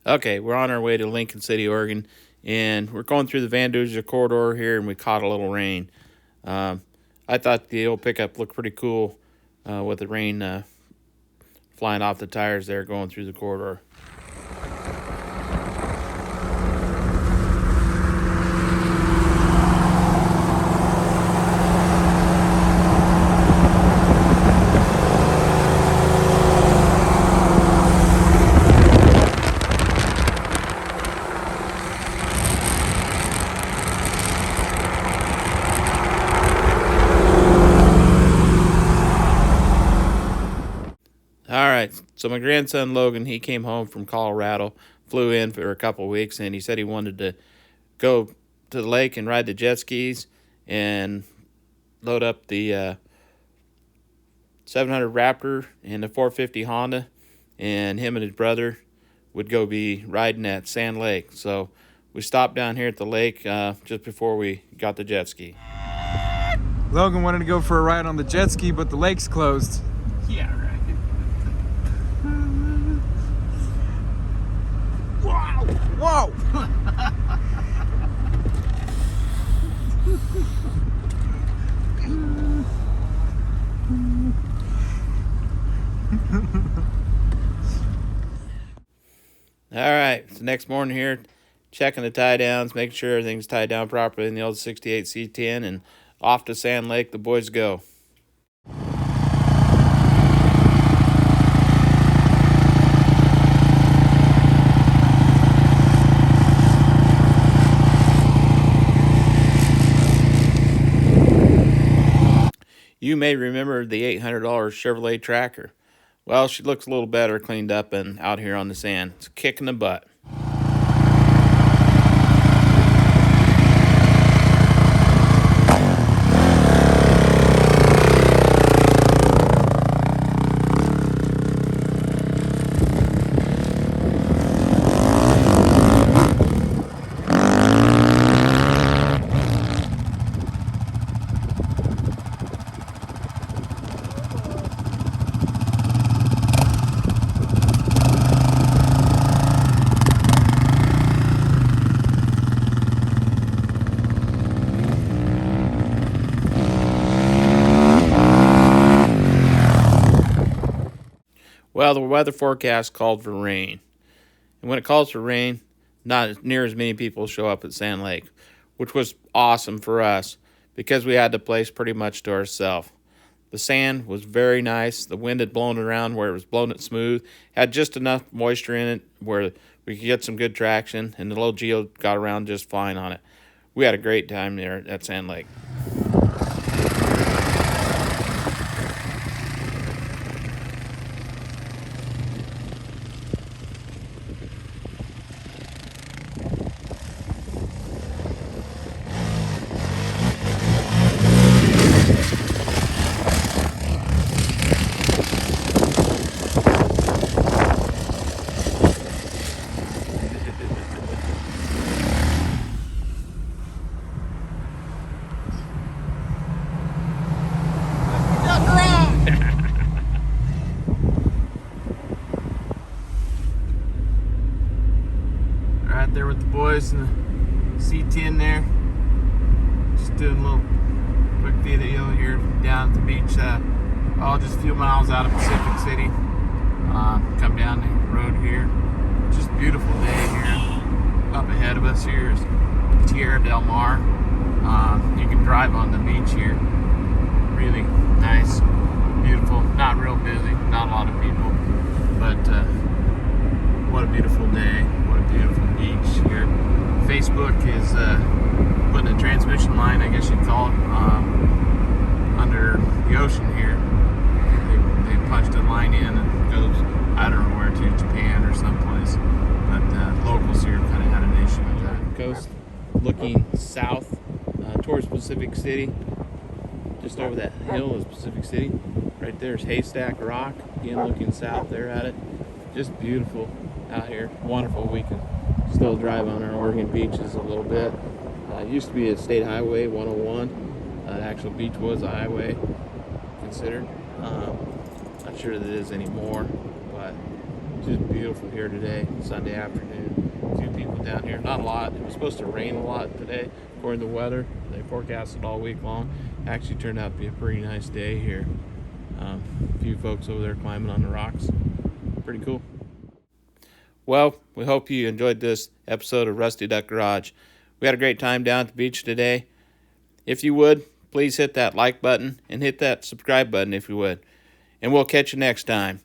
Okay, we're on our way to Lincoln City, Oregon, and we're going through the Van Duzer corridor here, and we caught a little rain. I thought the old pickup looked pretty cool with the rain flying off the tires there going through the corridor. All right, so my grandson Logan, he came home from Colorado, flew in for a couple of weeks, and he said he wanted to go to the lake and ride the jet skis and load up the 700 Raptor and the 450 Honda, and him and his brother would go be riding at Sand Lake. So we stopped down here at the lake just before we got the jet ski. Logan wanted to go for a ride on the jet ski, but the lake's closed. Yeah, right. Whoa! All right, so next morning here, checking the tie downs, making sure everything's tied down properly in the old 68 C10, and off to Sand Lake the boys go. You may remember the $800 Chevrolet Tracker. Well, she looks a little better cleaned up and out here on the sand. It's a kick in the butt. Well, the weather forecast called for rain. And when it calls for rain, not near as many people show up at Sand Lake, which was awesome for us because we had the place pretty much to ourselves. The sand was very nice. The wind had blown it around where it was blowing it smooth. Had just enough moisture in it where we could get some good traction, and the little Geo got around just fine on it. We had a great time there at Sand Lake. Right there with the boys in the C10 there. Just doing a little quick video here down at the beach. Just a few miles out of Pacific City. Come down the road here. Just a beautiful day here. Up ahead of us here is Tierra del Mar. You can drive on the beach here. Really nice, beautiful. Not real busy, not a lot of people, but what a beautiful day. What a beautiful beach here. Facebook is putting a transmission line, I guess you'd call it, under the ocean here. They punched a line in and goes, I don't know where to, Japan or someplace. But locals here kind of had an issue with that. Coast looking south towards Pacific City. Just over that hill is Pacific City. Right there's Haystack Rock. Again, looking south there at it. Just beautiful out here. Wonderful. We can still drive on our Oregon beaches a little bit. It used to be a state highway 101. The actual beach was a highway considered. Not sure that it is anymore, but Just beautiful here today, Sunday afternoon. A few people down here, not a lot. It was supposed to rain a lot today, according to the weather. They forecasted all week long. Actually turned out to be a pretty nice day here. A few folks over there climbing on the rocks. Pretty cool. Well, we hope you enjoyed this episode of Rusty Duck Garage. We had a great time down at the beach today. If you would, please hit that like button and hit that subscribe button if you would. And we'll catch you next time.